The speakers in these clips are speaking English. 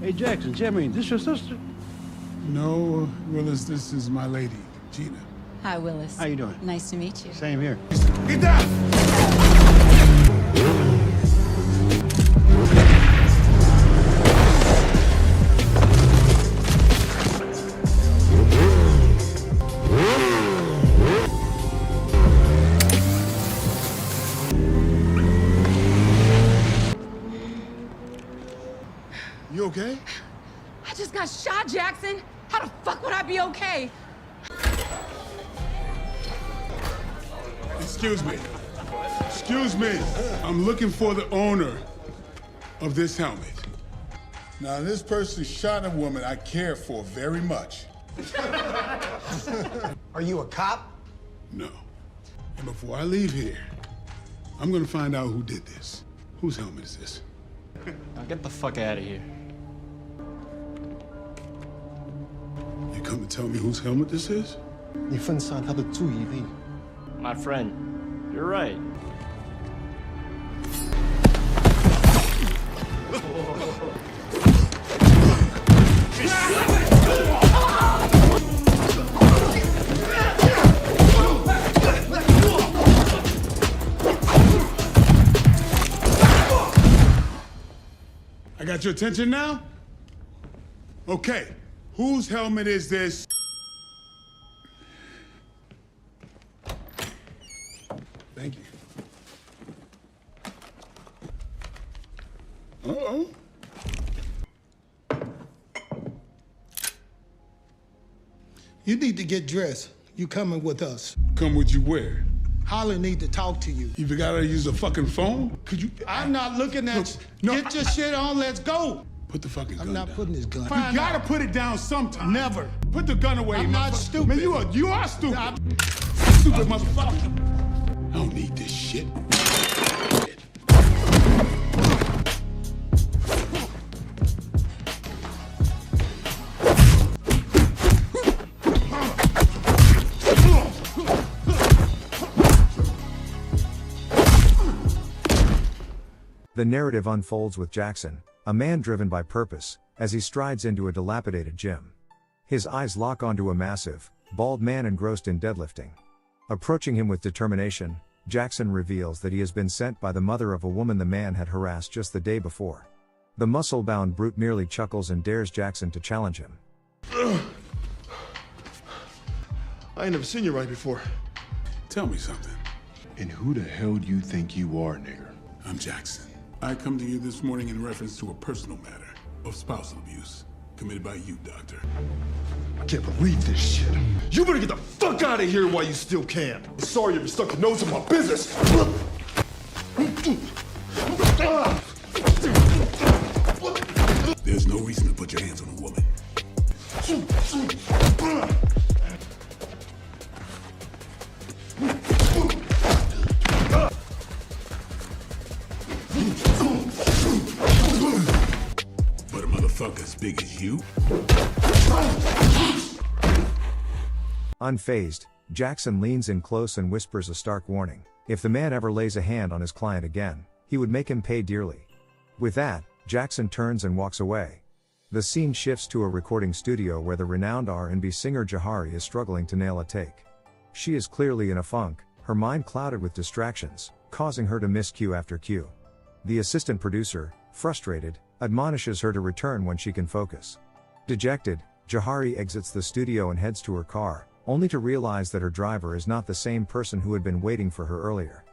Hey, Jackson, Jimmy, this your sister? No, Willis, this is my lady, Gina. Hi, Willis. How you doing? Nice to meet you. Same here. Get down! You okay? I just got shot, Jackson. How the fuck would I be okay? Excuse me. Excuse me. I'm looking for the owner of this helmet. Now, this person shot a woman I care for very much. Are you a cop? No. And before I leave here, I'm gonna find out who did this. Whose helmet is this? Now get the fuck out of here. You come to tell me whose helmet this is? 你分散他的注意力。 My friend, you're right. I got your attention now? Okay. Whose helmet is this? Thank you. Uh-oh. You need to get dressed. You coming with us. Come with you where? Holly need to talk to you. You forgot how to use a fucking phone? Could you? I'm not looking at you. No, Get your shit on, let's go. Put the fucking gun I'm not down. putting this gun. You Find gotta out. put it down sometime. Never. Put the gun away. I'm not motherfucker. stupid. Man, you are stupid. I'm- Stupid motherfucker. I don't need this shit. The narrative unfolds with Jackson, a man driven by purpose, as he strides into a dilapidated gym. His eyes lock onto a massive, bald man engrossed in deadlifting. Approaching him with determination, Jackson reveals that he has been sent by the mother of a woman the man had harassed just the day before. The muscle-bound brute merely chuckles and dares Jackson to challenge him. I ain't never seen you right before. Tell me something. And who the hell do you think you are, nigger? I'm Jackson. I come to you this morning in reference to a personal matter of spousal abuse committed by you, Doctor. I can't believe this shit. You better get the fuck out of here while you still can. I'm sorry you stuck your nose in my business. There's no reason to put your hands on a woman. But a motherfucker as big as you? Unfazed, Jackson leans in close and whispers a stark warning. If the man ever lays a hand on his client again, he would make him pay dearly. With that, Jackson turns and walks away. The scene shifts to a recording studio where the renowned R&B singer Jahari is struggling to nail a take. She is clearly in a funk, her mind clouded with distractions, causing her to miss cue after cue. The assistant producer, frustrated, admonishes her to return when she can focus. Dejected, Jahari exits the studio and heads to her car, only to realize that her driver is not the same person who had been waiting for her earlier.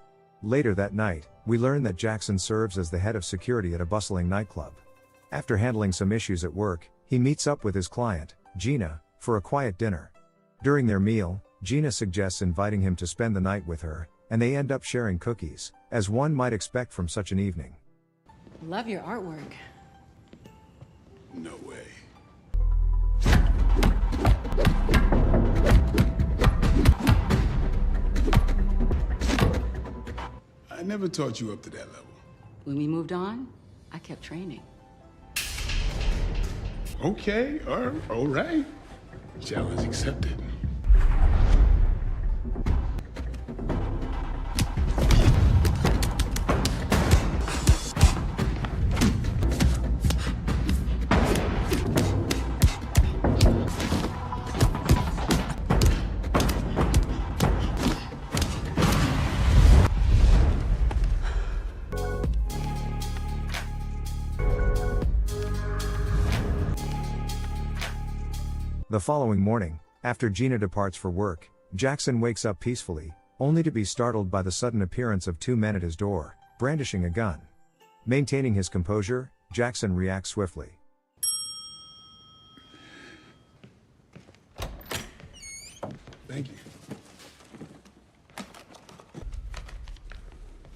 Later that night, we learn that Jackson serves as the head of security at a bustling nightclub. After handling some issues at work, he meets up with his client, Gina, for a quiet dinner. During their meal, Gina suggests inviting him to spend the night with her, and they end up sharing cookies, as one might expect from such an evening. Love your artwork. No way. I never taught you up to that level. When we moved on, I kept training. Okay, all right. Challenge accepted. The following morning, after Gina departs for work, Jackson wakes up peacefully, only to be startled by the sudden appearance of two men at his door, brandishing a gun. Maintaining his composure, Jackson reacts swiftly. Thank you.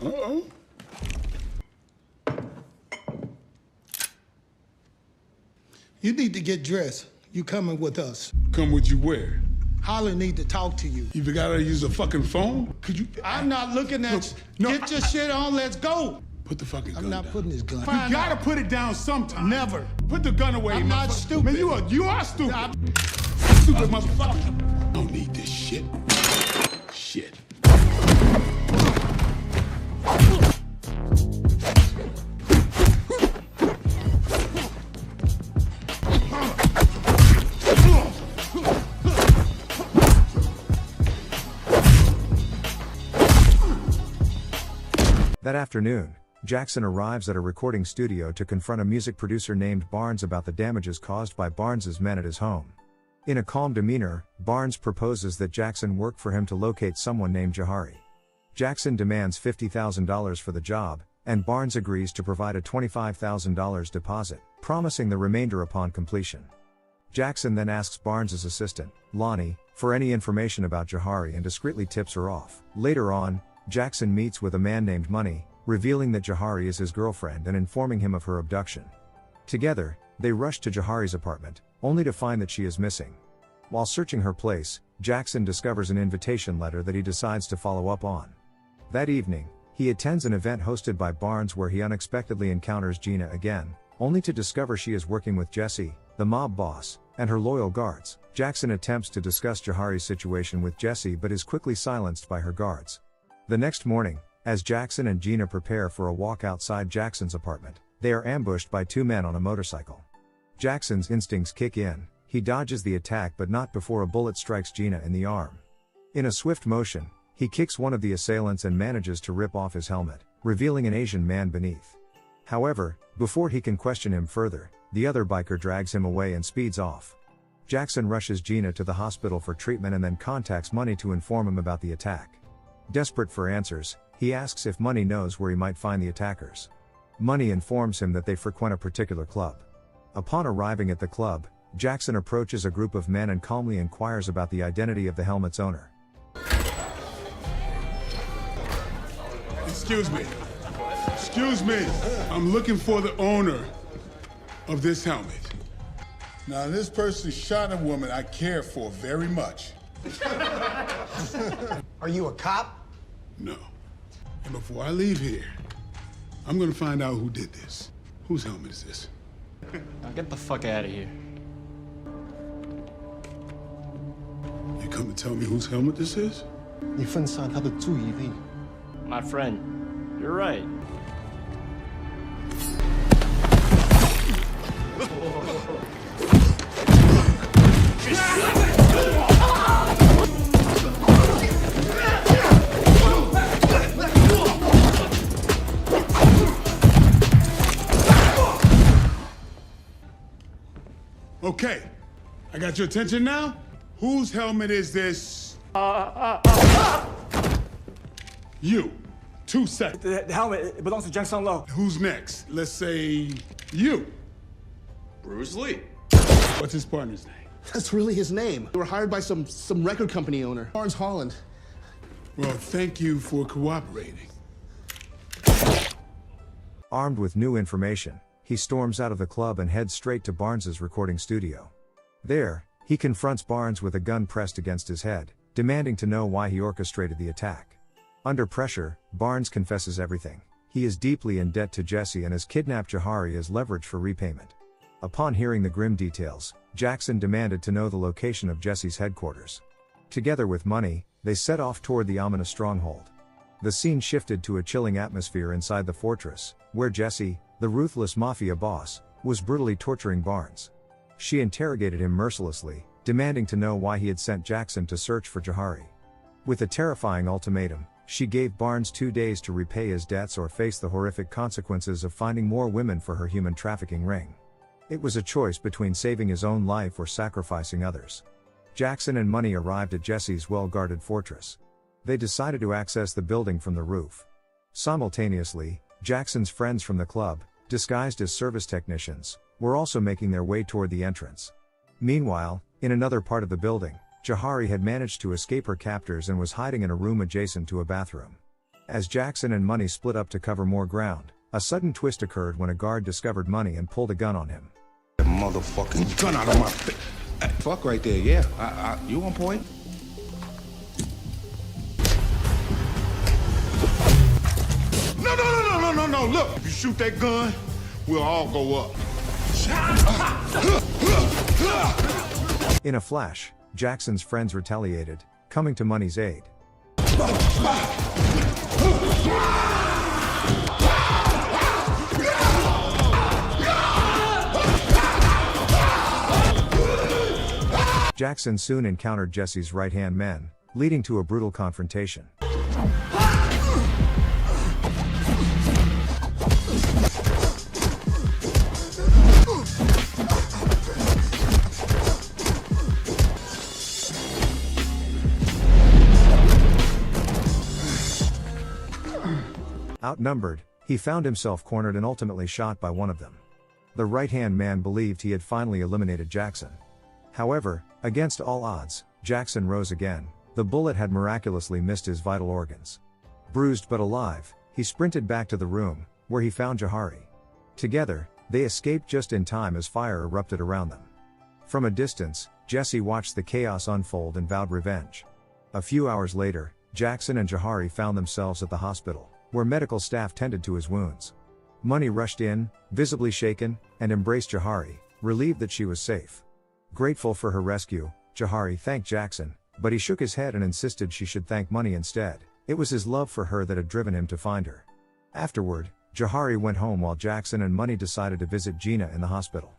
Uh-oh. You need to get dressed. You coming with us. Come with you where? Holly need to talk to you. You forgot how to use a fucking phone? Could you? I'm not looking at you. No, Get your shit on, let's go. Put the fucking gun I'm not down. putting this gun. You Fine gotta out. put it down sometime. Never. Put the gun away. I'm not motherfucker. stupid. Man, you are stupid. Stupid motherfucker. I don't need this shit. Shit. That afternoon, Jackson arrives at a recording studio to confront a music producer named Barnes about the damages caused by Barnes's men at his home. In a calm demeanor, Barnes proposes that Jackson work for him to locate someone named Jahari. Jackson demands $50,000 for the job, and Barnes agrees to provide a $25,000 deposit, promising the remainder upon completion. Jackson then asks Barnes's assistant, Lonnie, for any information about Jahari and discreetly tips her off. Later on, Jackson meets with a man named Money, revealing that Jahari is his girlfriend and informing him of her abduction. Together, they rush to Jahari's apartment, only to find that she is missing. While searching her place, Jackson discovers an invitation letter that he decides to follow up on. That evening, he attends an event hosted by Barnes where he unexpectedly encounters Gina again, only to discover she is working with Jesse, the mob boss, and her loyal guards. Jackson attempts to discuss Jahari's situation with Jesse but is quickly silenced by her guards. The next morning, as Jackson and Gina prepare for a walk outside Jackson's apartment, they are ambushed by two men on a motorcycle. Jackson's instincts kick in, he dodges the attack but not before a bullet strikes Gina in the arm. In a swift motion, he kicks one of the assailants and manages to rip off his helmet, revealing an Asian man beneath. However, before he can question him further, the other biker drags him away and speeds off. Jackson rushes Gina to the hospital for treatment and then contacts Money to inform him about the attack. Desperate for answers, he asks if Money knows where he might find the attackers. Money informs him that they frequent a particular club. Upon arriving at the club, Jackson approaches a group of men and calmly inquires about the identity of the helmet's owner. Excuse me. Excuse me. I'm looking for the owner of this helmet. Now, this person shot a woman I care for very much. Are you a cop? No. And before I leave here, I'm gonna find out who did this. Whose helmet is this? Now get the fuck out of here. You come to tell me whose helmet this is? 你分散他的注意力。 My friend, you're right. Okay, I got your attention now? Whose helmet is this? You. 2 seconds. The helmet belongs to Jang Sung Lo. Who's next? Let's say you. Bruce Lee. What's his partner's name? That's really his name. We were hired by some record company owner, Barnes Holland. Well, thank you for cooperating. Armed with new information, he storms out of the club and heads straight to Barnes's recording studio. There, he confronts Barnes with a gun pressed against his head, demanding to know why he orchestrated the attack. Under pressure, Barnes confesses everything. He is deeply in debt to Jesse and has kidnapped Jahari as leverage for repayment. Upon hearing the grim details, Jackson demanded to know the location of Jesse's headquarters. Together with Money, they set off toward the ominous stronghold. The scene shifted to a chilling atmosphere inside the fortress, where Jesse, the ruthless mafia boss, was brutally torturing Barnes. She interrogated him mercilessly, demanding to know why he had sent Jackson to search for Jahari. With a terrifying ultimatum, she gave Barnes 2 days to repay his debts or face the horrific consequences of finding more women for her human trafficking ring. It was a choice between saving his own life or sacrificing others. Jackson and Money arrived at Jesse's well-guarded fortress. They decided to access the building from the roof. Simultaneously, Jackson's friends from the club, disguised as service technicians, were also making their way toward the entrance. Meanwhile, in another part of the building, Jahari had managed to escape her captors and was hiding in a room adjacent to a bathroom. As Jackson and Money split up to cover more ground, a sudden twist occurred when a guard discovered Money and pulled a gun on him. Motherfucking gun out of my face. Fuck right there, yeah. You on point? No, look, if you shoot that gun, we'll all go up. In a flash, Jackson's friends retaliated, coming to Money's aid. Jackson soon encountered Jesse's right-hand men, leading to a brutal confrontation. Outnumbered, he found himself cornered and ultimately shot by one of them. The right-hand man believed he had finally eliminated Jackson. However, against all odds, Jackson rose again. The bullet had miraculously missed his vital organs. Bruised but alive, he sprinted back to the room, where he found Jahari. Together, they escaped just in time as fire erupted around them. From a distance, Jesse watched the chaos unfold and vowed revenge. A few hours later, Jackson and Jahari found themselves at the hospital, where medical staff tended to his wounds. Money rushed in, visibly shaken, and embraced Jahari, relieved that she was safe. Grateful for her rescue, Jahari thanked Jackson, but he shook his head and insisted she should thank Money instead. It was his love for her that had driven him to find her. Afterward, Jahari went home while Jackson and Money decided to visit Gina in the hospital.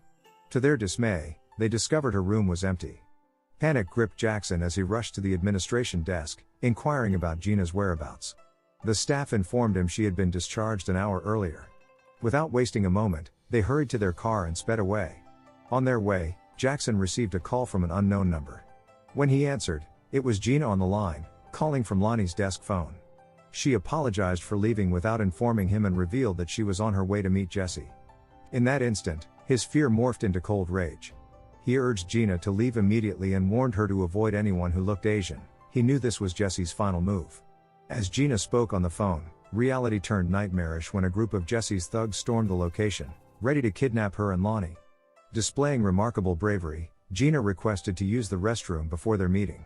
To their dismay, they discovered her room was empty. Panic gripped Jackson as he rushed to the administration desk, inquiring about Gina's whereabouts. The staff informed him she had been discharged an hour earlier. Without wasting a moment, they hurried to their car and sped away. On their way, Jackson received a call from an unknown number. When he answered, it was Gina on the line, calling from Lonnie's desk phone. She apologized for leaving without informing him and revealed that she was on her way to meet Jesse. In that instant, his fear morphed into cold rage. He urged Gina to leave immediately and warned her to avoid anyone who looked Asian. He knew this was Jesse's final move. As Gina spoke on the phone, reality turned nightmarish when a group of Jesse's thugs stormed the location, ready to kidnap her and Lonnie. Displaying remarkable bravery, Gina requested to use the restroom before their meeting.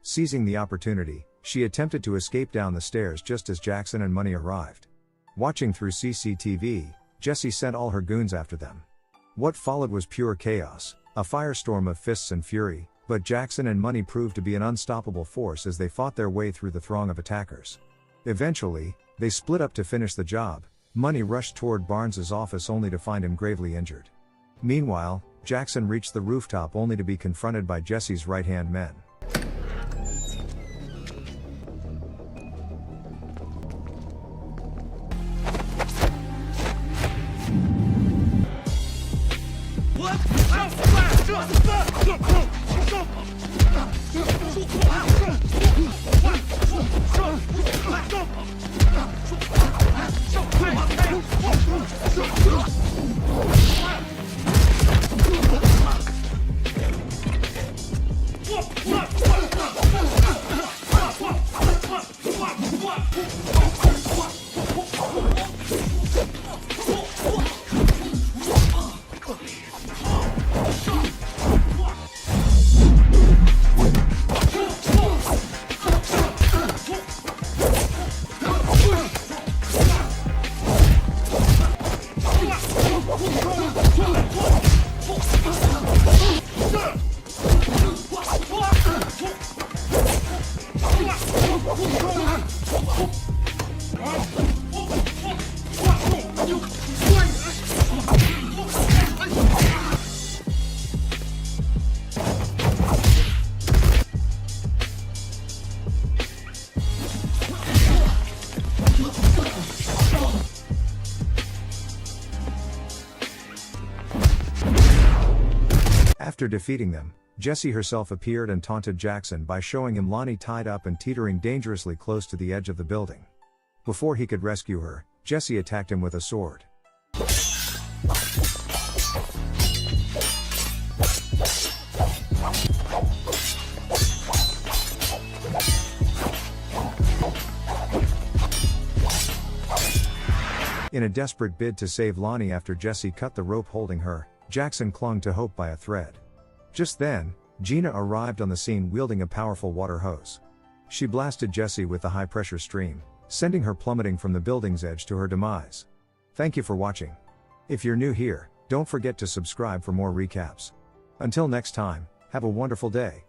Seizing the opportunity, she attempted to escape down the stairs just as Jackson and Money arrived. Watching through CCTV, Jesse sent all her goons after them. What followed was pure chaos, a firestorm of fists and fury, but Jackson and Money proved to be an unstoppable force as they fought their way through the throng of attackers. Eventually, they split up to finish the job. Money rushed toward Barnes's office only to find him gravely injured. Meanwhile, Jackson reached the rooftop only to be confronted by Jesse's right-hand men. After defeating them, Jessie herself appeared and taunted Jackson by showing him Lonnie tied up and teetering dangerously close to the edge of the building. Before he could rescue her, Jessie attacked him with a sword. In a desperate bid to save Lonnie after Jessie cut the rope holding her, Jackson clung to Hope by a thread. Just then, Gina arrived on the scene wielding a powerful water hose. She blasted Jessie with the high-pressure stream, sending her plummeting from the building's edge to her demise. Thank you for watching. If you're new here, don't forget to subscribe for more recaps. Until next time, have a wonderful day.